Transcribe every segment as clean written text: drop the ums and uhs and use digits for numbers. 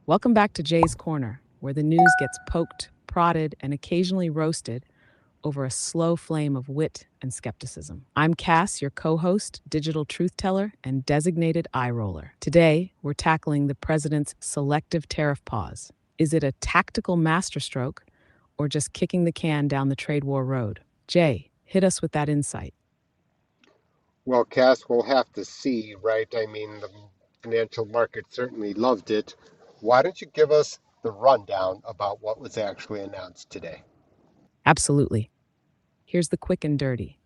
Welcome back to Jay's Corner, where the news gets poked, prodded, and occasionally roasted over a slow flame of wit and skepticism. I'm Cass, your co host, digital truth teller, and designated eye roller. Today, we're tackling the president's selective tariff pause. Is it a tactical masterstroke or just kicking the can down the trade war road? Jay, hit us with that insight. Well, Cass, we'll have to see, right? I mean, the financial market certainly loved it. Why don't you give us the rundown about what was actually announced today? Absolutely. Here's the quick and dirty.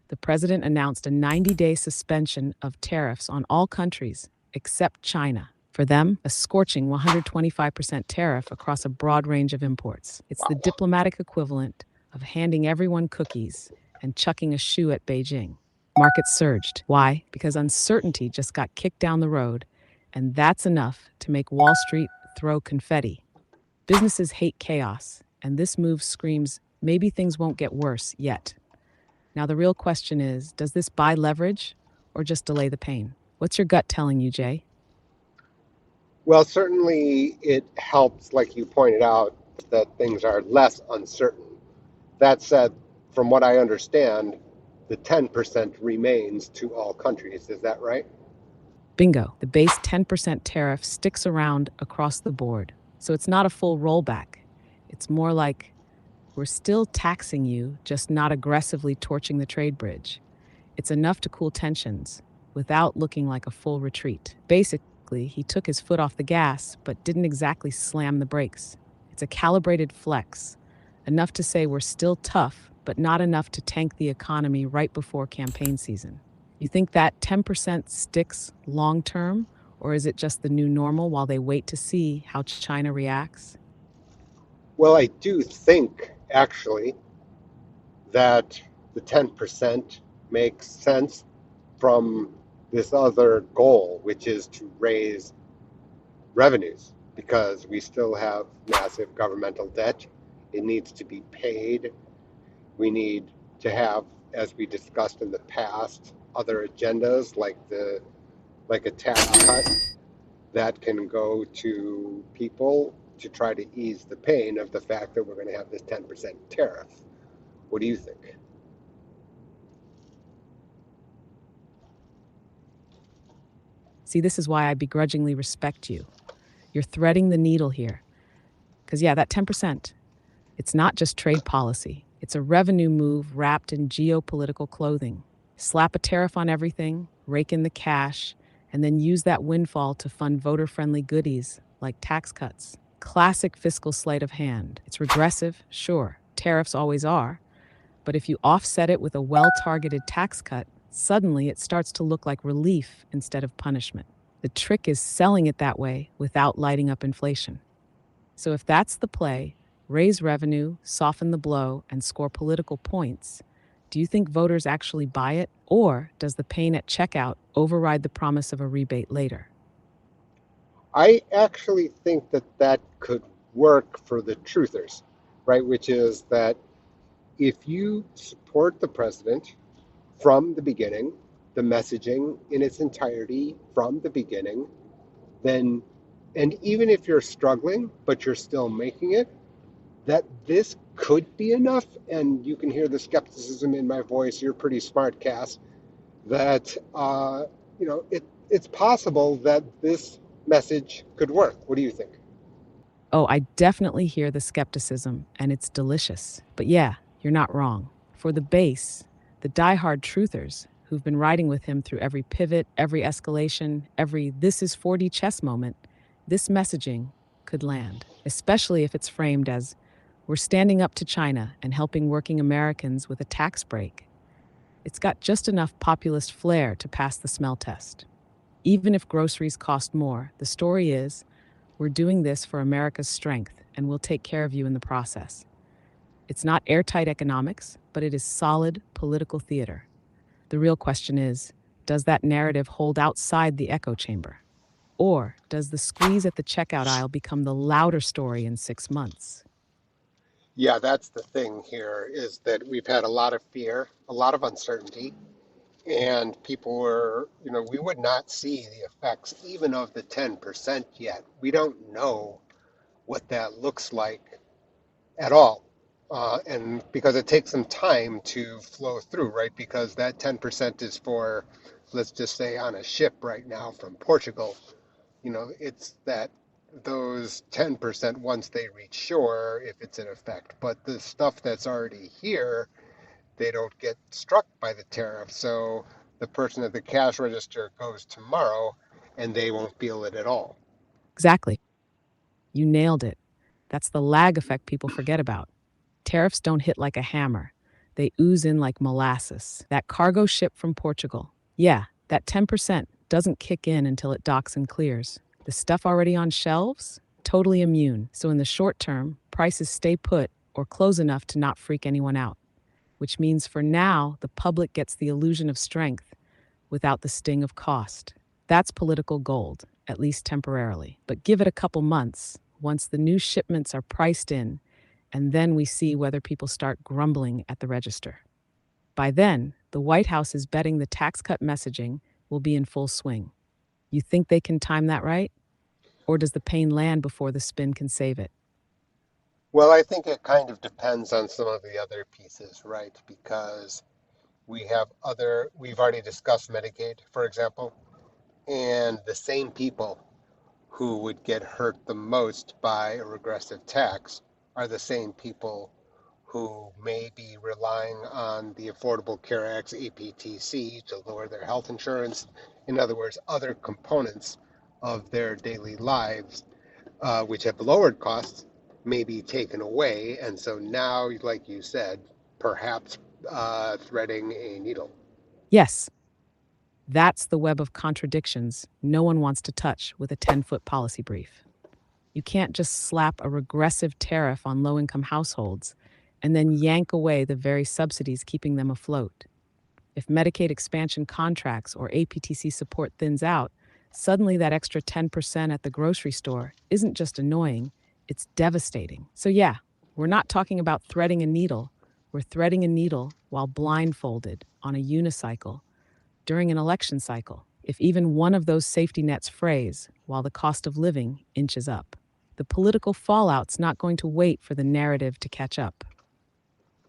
The president announced a 90-day suspension of tariffs on all countries except China. For them, a scorching 125% tariff across a broad range of imports. It's the Wow. diplomatic equivalent of handing everyone cookies and chucking a shoe at Beijing. Markets surged. Why? Because uncertainty just got kicked down the road, and that's enough to make Wall Street throw confetti. Businesses hate chaos, and this move screams maybe things won't get worse yet. Now, the real question is, does this buy leverage or just delay the pain? What's your gut telling you, Jay? Well, certainly it helps, like you pointed out, that things are less uncertain. That said, from what I understand, the 10% remains to all countries. Is that right? Bingo. The base 10% tariff sticks around across the board. So it's not a full rollback. It's more like we're still taxing you, just not aggressively torching the trade bridge. It's enough to cool tensions without looking like a full retreat. Basically, he took his foot off the gas, but didn't exactly slam the brakes. It's a calibrated flex, enough to say we're still tough, but not enough to tank the economy right before campaign season. You think that 10% sticks long term, or is it just the new normal while they wait to see how China reacts? Well, I do think, actually, that the 10% makes sense from this other goal, which is to raise revenues because we still have massive governmental debt. It needs to be paid. We need to have, as we discussed in the past, other agendas like a tax cut that can go to people to try to ease the pain of the fact that we're going to have this 10% tariff. What do you think? See, this is why I begrudgingly respect you. You're threading the needle here. Because, yeah, that 10%, it's not just trade policy, it's a revenue move wrapped in geopolitical clothing. Slap a tariff on everything, rake in the cash, and then use that windfall to fund voter friendly goodies like tax cuts. Classic fiscal sleight of hand. It's regressive, sure, tariffs always are, but if you offset it with a well targeted tax cut, suddenly it starts to look like relief instead of punishment. The trick is selling it that way without lighting up inflation. So if that's the play, raise revenue, soften the blow, and score political points, do you think voters actually buy it? Or does the pain at checkout override the promise of a rebate later? I actually think that that could work for the truthers, right? Which is that if you support the president from the beginning, the messaging in its entirety from the beginning, then, and even if you're struggling, but you're still making it, that this could be enough. And you can hear the skepticism in my voice. You're pretty smart, Cass. That it's possible that this message could work. What do you think? Oh, I definitely hear the skepticism, and it's delicious. But yeah, you're not wrong. For the base, the diehard truthers who've been riding with him through every pivot, every escalation, every this is 4D chess moment, this messaging could land, especially if it's framed as we're standing up to China and helping working Americans with a tax break. It's got just enough populist flair to pass the smell test. Even if groceries cost more, the story is we're doing this for America's strength, and we'll take care of you in the process. It's not airtight economics, but it is solid political theater. The real question is, does that narrative hold outside the echo chamber? Or does the squeeze at the checkout aisle become the louder story in 6 months? Yeah, that's the thing here is that we've had a lot of fear, a lot of uncertainty, And people were, we would not see the effects even of the 10% yet. We don't know what that looks like at all. And because it takes some time to flow through, right? Because that 10% is for, let's just say, on a ship right now from Portugal, it's that those 10% once they reach shore, if it's in effect. But the stuff that's already here, they don't get struck by the tariff. So the person at the cash register goes tomorrow and they won't feel it at all. Exactly. You nailed it. That's the lag effect people forget about. Tariffs don't hit like a hammer, they ooze in like molasses. That cargo ship from Portugal. Yeah, that 10% doesn't kick in until it docks and clears. The stuff already on shelves? Totally immune. So in the short term, prices stay put or close enough to not freak anyone out, which means for now, the public gets the illusion of strength without the sting of cost. That's political gold, at least temporarily. But give it a couple months, once the new shipments are priced in, and then we see whether people start grumbling at the register. By then, the White House is betting the tax cut messaging will be in full swing. You think they can time that right? Or does the pain land before the spin can save it? Well, I think it kind of depends on some of the other pieces, right? Because we've already discussed Medicaid, for example, and the same people who would get hurt the most by a regressive tax are the same people who may be relying on the Affordable Care Act's APTC to lower their health insurance. In other words, other components of their daily lives, which have lowered costs, may be taken away. And so now, like you said, perhaps threading a needle. Yes, that's the web of contradictions no one wants to touch with a 10-foot policy brief. You can't just slap a regressive tariff on low income households and then yank away the very subsidies keeping them afloat. If Medicaid expansion contracts or APTC support thins out, suddenly that extra 10% at the grocery store isn't just annoying, it's devastating. So, yeah, we're not talking about threading a needle. We're threading a needle while blindfolded on a unicycle during an election cycle. If even one of those safety nets frays while the cost of living inches up, the political fallout's not going to wait for the narrative to catch up.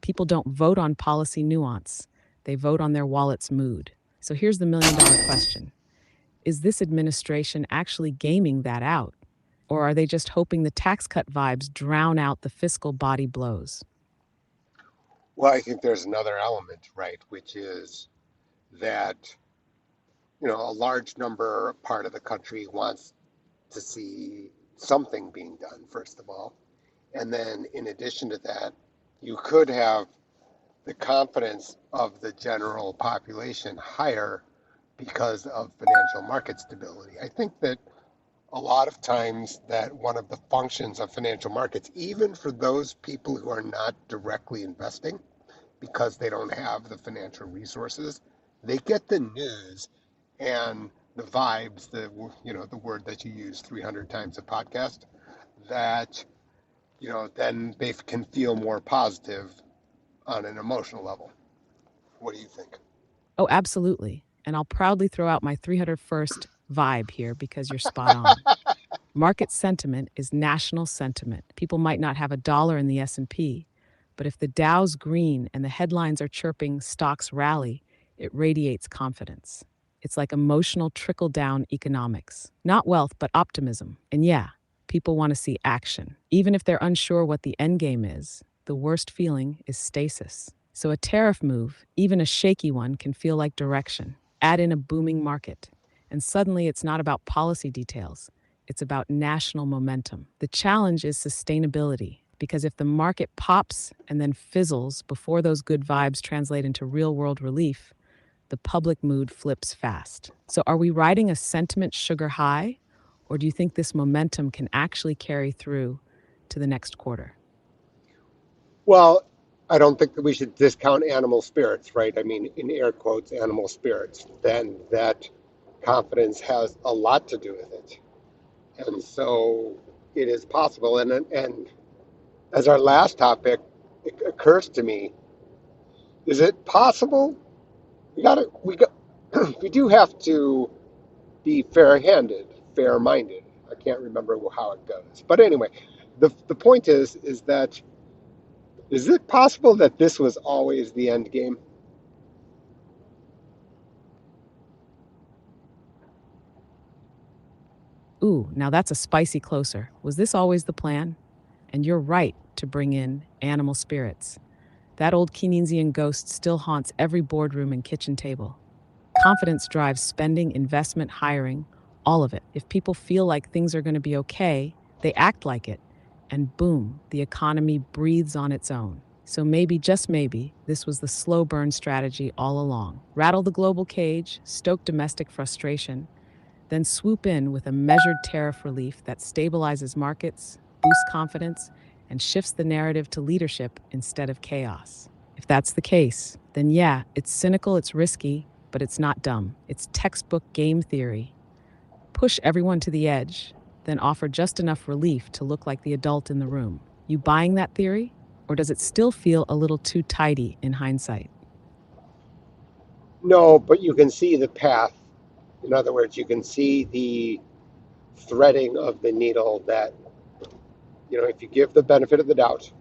People don't vote on policy nuance, they vote on their wallet's mood. So here's the $1 million question: is this administration actually gaming that out? Or are they just hoping the tax cut vibes drown out the fiscal body blows? Well, I think there's another element, right, which is that, a large number part of the country wants to see something being done, first of all. And then in addition to that, you could have the confidence of the general population higher because of financial market stability. I think that a lot of times that one of the functions of financial markets, even for those people who are not directly investing because they don't have the financial resources, they get the news and the vibes, the word that you use 300 times a podcast, that then they can feel more positive on an emotional level. What do you think? Oh, absolutely. And I'll proudly throw out my 301st vibe here because you're spot on. Market sentiment is national sentiment. People might not have a dollar in the S&P, but if the Dow's green and the headlines are chirping stocks rally, it radiates confidence. It's like emotional trickle-down economics. Not wealth, but optimism. And yeah, people want to see action. Even if they're unsure what the endgame is, the worst feeling is stasis. So a tariff move, even a shaky one, can feel like direction. Add in a booming market, and suddenly it's not about policy details. It's about national momentum. The challenge is sustainability, because if the market pops and then fizzles before those good vibes translate into real world relief, the public mood flips fast. So, are we riding a sentiment sugar high, or do you think this momentum can actually carry through to the next quarter? Well, I don't think that we should discount animal spirits, right? I mean, in air quotes, animal spirits. Then that confidence has a lot to do with it. And so it is possible. And as our last topic, it occurs to me, is it possible, we got we do have to be fair-handed, fair-minded. I can't remember how it goes, but anyway, the point is that is it possible that this was always the end game? Ooh, now that's a spicy closer. Was this always the plan? And you're right to bring in animal spirits. That old Keynesian ghost still haunts every boardroom and kitchen table. Confidence drives spending, investment, hiring, all of it. If people feel like things are going to be okay, they act like it. And boom, the economy breathes on its own. So maybe, just maybe, this was the slow burn strategy all along. Rattle the global cage, stoke domestic frustration, then swoop in with a measured tariff relief that stabilizes markets, boosts confidence, and shifts the narrative to leadership instead of chaos. If that's the case, then yeah, it's cynical, it's risky, but it's not dumb. It's textbook game theory. Push everyone to the edge, then offer just enough relief to look like the adult in the room. You buying that theory? Or does it still feel a little too tidy in hindsight? No, but you can see the path. In other words, you can see the threading of the needle that, if you give the benefit of the doubt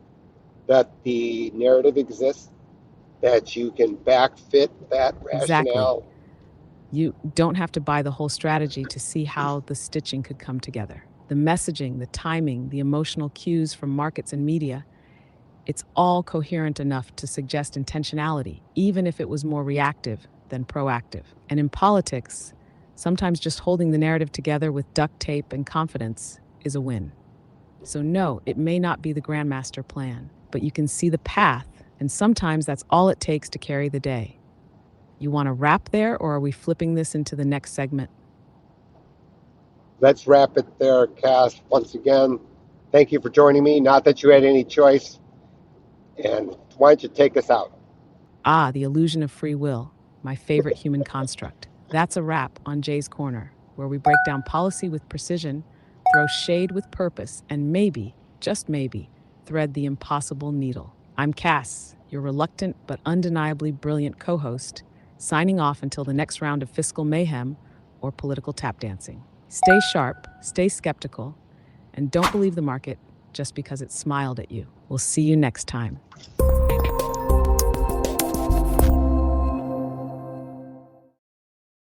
that the narrative exists, that you can backfit that Exactly. rationale. You don't have to buy the whole strategy to see how the stitching could come together. The messaging, the timing, the emotional cues from markets and media, it's all coherent enough to suggest intentionality, even if it was more reactive than proactive. And in politics, sometimes just holding the narrative together with duct tape and confidence is a win. So, no, it may not be the grandmaster plan, but you can see the path, and sometimes that's all it takes to carry the day. You want to wrap there, or are we flipping this into the next segment? Let's wrap it there, Cass. Once again, thank you for joining me. Not that you had any choice. And why don't you take us out? Ah, the illusion of free will, my favorite human construct. That's a wrap on Jay's Corner, where we break down policy with precision, throw shade with purpose, and maybe, just maybe, thread the impossible needle. I'm Cass, your reluctant but undeniably brilliant co host, signing off until the next round of fiscal mayhem or political tap dancing. Stay sharp, stay skeptical, and don't believe the market just because it smiled at you. We'll see you next time.